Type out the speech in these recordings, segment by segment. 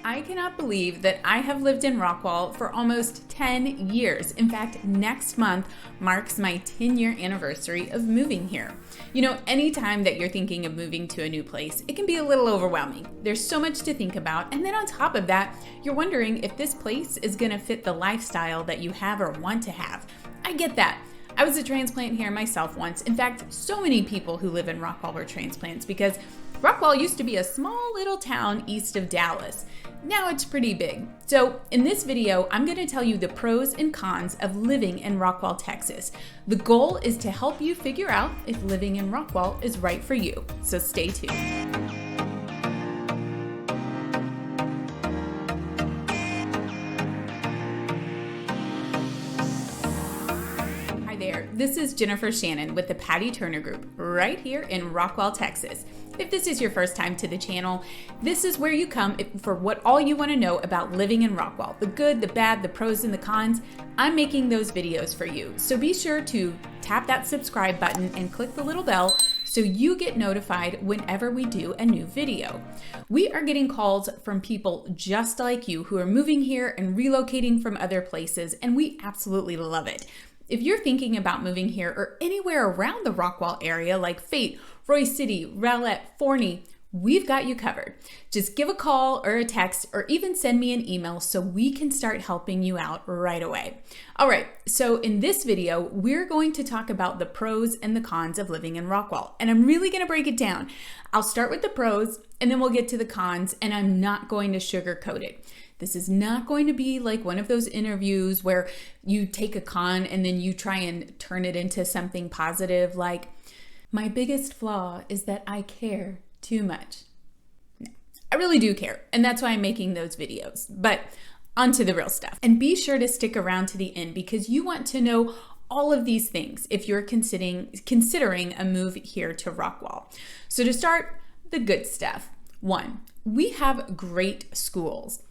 I cannot believe that I have lived in Rockwall for almost 10 years. In fact, next month marks my 10-year anniversary of moving here. You know, anytime that you're thinking of moving to a new place, it can be a little overwhelming. There's so much to think about, and then on top of that, you're wondering if this place is gonna fit the lifestyle that you have or want to have. I get that. I was a transplant here myself once. In fact, so many people who live in Rockwall were transplants because Rockwall used to be a small little town east of Dallas. Now it's pretty big. So in this video, I'm going to tell you the pros and cons of living in Rockwall, Texas. The goal is to help you figure out if living in Rockwall is right for you. So stay tuned. This is Jennifer Shannon with the Patty Turner Group right here in Rockwall, Texas. If this is your first time to the channel, this is where you come for all you want to know about living in Rockwall. The good, the bad, the pros, and the cons. I'm making those videos for you. So be sure to tap that subscribe button and click the little bell so you get notified whenever we do a new video. We are getting calls from people just like you who are moving here and relocating from other places, and we absolutely love it. If you're thinking about moving here or anywhere around the Rockwall area like Fate, Royce City, Rowlett, Forney, we've got you covered. Just give a call or a text or even send me an email so we can start helping you out right away. All right, so in this video, we're going to talk about the pros and the cons of living in Rockwall, and I'm really gonna break it down. I'll start with the pros and then we'll get to the cons, and I'm not going to sugarcoat it. This is not going to be like one of those interviews where you take a con and then you try and turn it into something positive like, my biggest flaw is that I care too much. No, I really do care, and that's why I'm making those videos. But onto the real stuff. And be sure to stick around to the end because you want to know all of these things if you're considering a move here to Rockwall. So to start, the good stuff. 1, we have great schools.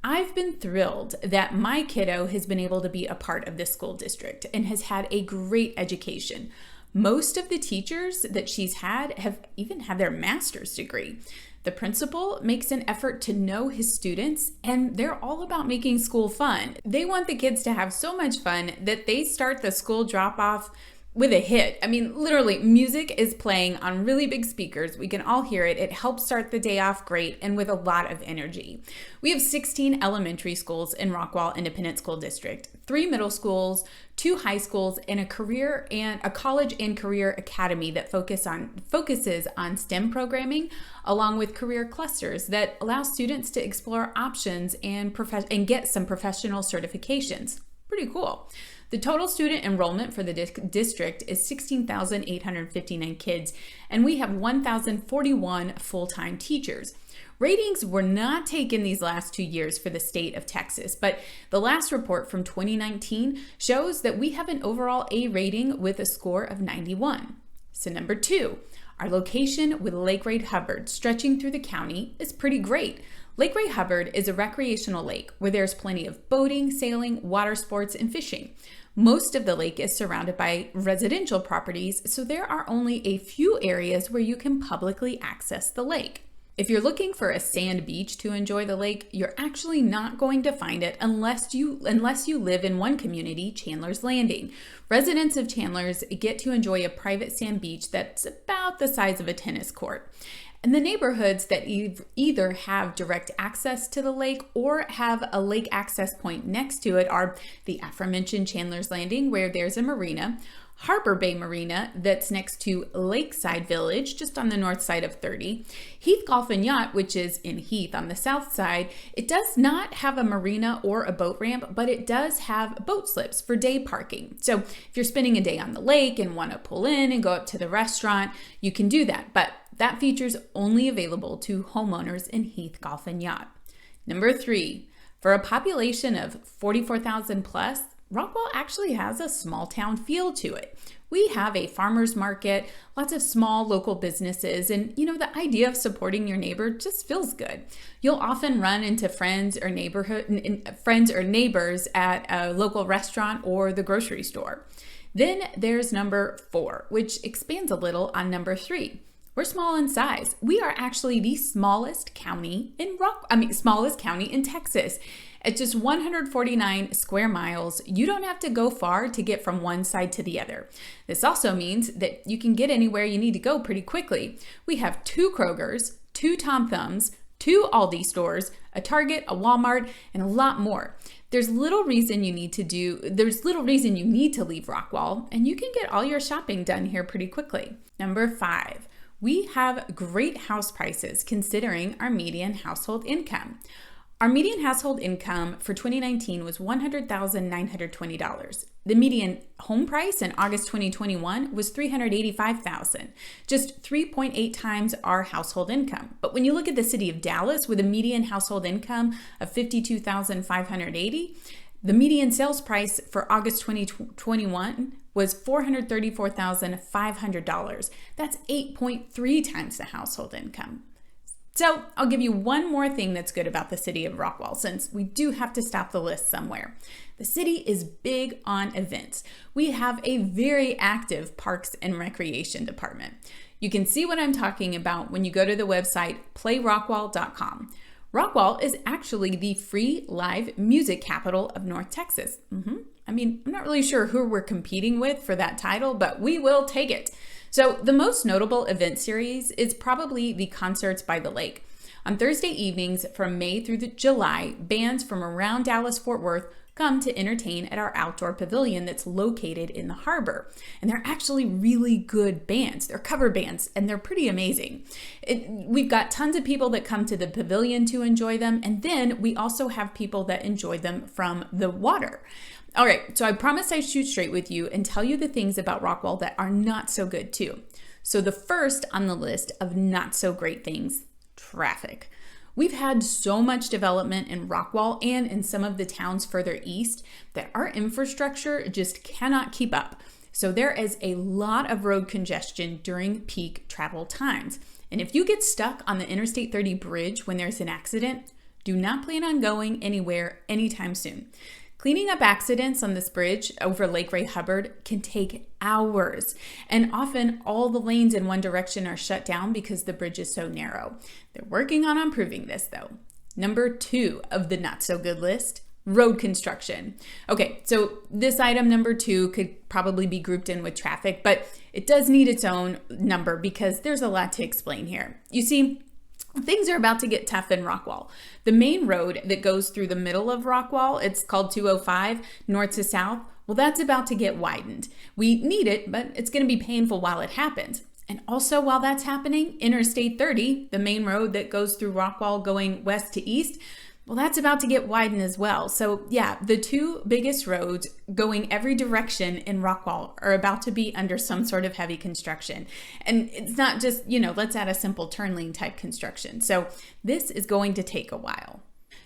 I've been thrilled that my kiddo has been able to be a part of this school district and has had a great education. Most of the teachers that she's had have even had their master's degree. The principal makes an effort to know his students, and they're all about making school fun. They want the kids to have so much fun that they start the school drop-off with a hit. I mean, literally, music is playing on really big speakers. We can all hear it. It helps start the day off great and with a lot of energy. We have 16 elementary schools in Rockwall Independent School District, 3 middle schools, 2 high schools, and a college and career academy that focuses on STEM programming, along with career clusters that allow students to explore options and get some professional certifications. Pretty cool. The total student enrollment for the district is 16,859 kids, and we have 1,041 full-time teachers. Ratings were not taken these last 2 years for the state of Texas, but the last report from 2019 shows that we have an overall A rating with a score of 91. So number 2, our location with Lake Ray Hubbard stretching through the county is pretty great. Lake Ray Hubbard is a recreational lake where there's plenty of boating, sailing, water sports, and fishing. Most of the lake is surrounded by residential properties, so there are only a few areas where you can publicly access the lake. If you're looking for a sand beach to enjoy the lake, you're actually not going to find it unless you live in one community, Chandler's Landing. Residents of Chandler's get to enjoy a private sand beach that's about the size of a tennis court. And the neighborhoods that either have direct access to the lake or have a lake access point next to it are the aforementioned Chandler's Landing, where there's a marina, Harbor Bay Marina that's next to Lakeside Village, just on the north side of 30. Heath Golf and Yacht, which is in Heath on the south side, it does not have a marina or a boat ramp, but it does have boat slips for day parking. So if you're spending a day on the lake and want to pull in and go up to the restaurant, you can do that. But that feature is only available to homeowners in Heath Golf and Yacht. Number 3, for a population of 44,000 plus, Rockwall actually has a small town feel to it. We have a farmer's market, lots of small local businesses, and you know, the idea of supporting your neighbor just feels good. You'll often run into friends or neighbors at a local restaurant or the grocery store. Then there's number 4, which expands a little on number 3. We're small in size. We are actually the smallest county in Texas. At just 149 square miles, you don't have to go far to get from one side to the other. This also means that you can get anywhere you need to go pretty quickly. We have 2 Krogers, 2 Tom Thumbs, 2 Aldi stores, a Target, a Walmart, and a lot more. There's little reason you need to leave Rockwall, and you can get all your shopping done here pretty quickly. Number 5, we have great house prices considering our median household income. Our median household income for 2019 was $100,920. The median home price in August 2021 was $385,000, just 3.8 times our household income. But when you look at the city of Dallas with a median household income of $52,580, the median sales price for August 2021 was $434,500. That's 8.3 times the household income. So I'll give you one more thing that's good about the city of Rockwall, since we do have to stop the list somewhere. The city is big on events. We have a very active parks and recreation department. You can see what I'm talking about when you go to the website playrockwall.com. Rockwall is actually the free live music capital of North Texas. I'm not really sure who we're competing with for that title, but we will take it. So the most notable event series is probably the Concerts by the Lake. On Thursday evenings from May through July, bands from around Dallas-Fort Worth come to entertain at our outdoor pavilion that's located in the harbor. And they're actually really good bands. They're cover bands, and they're pretty amazing. We've got tons of people that come to the pavilion to enjoy them, and then we also have people that enjoy them from the water. All right, so I promised I'd shoot straight with you and tell you the things about Rockwall that are not so good too. So the first on the list of not so great things, traffic. We've had so much development in Rockwall and in some of the towns further east that our infrastructure just cannot keep up. So there is a lot of road congestion during peak travel times. And if you get stuck on the Interstate 30 bridge when there's an accident, do not plan on going anywhere anytime soon. Cleaning up accidents on this bridge over Lake Ray Hubbard can take hours, and often all the lanes in one direction are shut down because the bridge is so narrow. They're working on improving this though. Number 2 of the not so good list, road construction. Okay, so this item number 2 could probably be grouped in with traffic, but it does need its own number because there's a lot to explain here. You see, things are about to get tough in Rockwall. The main road that goes through the middle of Rockwall, it's called 205, north to south. Well, that's about to get widened. We need it, but it's going to be painful while it happens. And also while that's happening, Interstate 30, the main road that goes through Rockwall going west to east, well, that's about to get widened as well. So yeah, the 2 biggest roads going every direction in Rockwall are about to be under some sort of heavy construction. And it's not just, let's add a simple turn lane type construction. So this is going to take a while.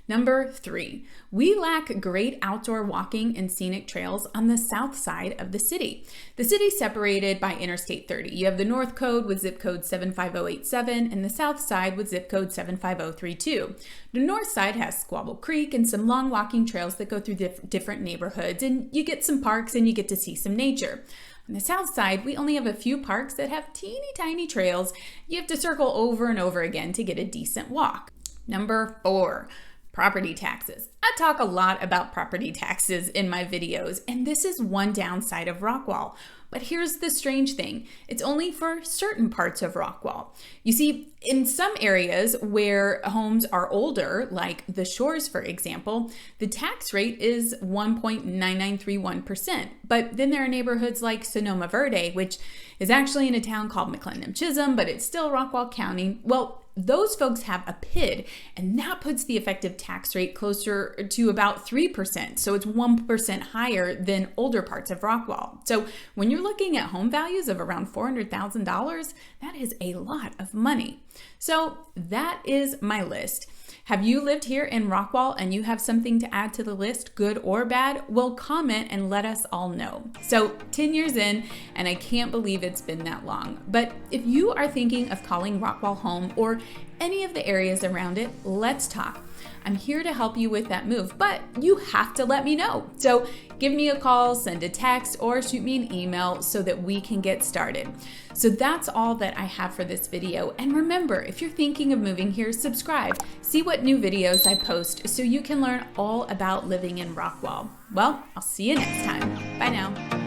Number 3, we lack great outdoor walking and scenic trails on the south side of the city. The city's separated by Interstate 30. You have the north code with zip code 75087 and the south side with zip code 75032. The north side has Squabble Creek and some long walking trails that go through different neighborhoods, and you get some parks and you get to see some nature. On the south side, we only have a few parks that have teeny tiny trails. You have to circle over and over again to get a decent walk. Number 4, property taxes. I talk a lot about property taxes in my videos, and this is one downside of Rockwall. But here's the strange thing. It's only for certain parts of Rockwall. You see, in some areas where homes are older, like the Shores, for example, the tax rate is 1.9931%. But then there are neighborhoods like Sonoma Verde, which is actually in a town called McLennan-Chisholm, but it's still Rockwall County. Well, those folks have a PID, and that puts the effective tax rate closer to about 3%. So it's 1% higher than older parts of Rockwall. So when you're looking at home values of around $400,000, that is a lot of money. So that is my list. Have you lived here in Rockwall and you have something to add to the list, good or bad? Well, comment and let us all know. So 10 years in, and I can't believe it's been that long. But if you are thinking of calling Rockwall home or any of the areas around it, let's talk. I'm here to help you with that move, but you have to let me know. So give me a call, send a text, or shoot me an email so that we can get started. So that's all that I have for this video. And remember, if you're thinking of moving here, subscribe. See what new videos I post so you can learn all about living in Rockwall. Well, I'll see you next time. Bye now.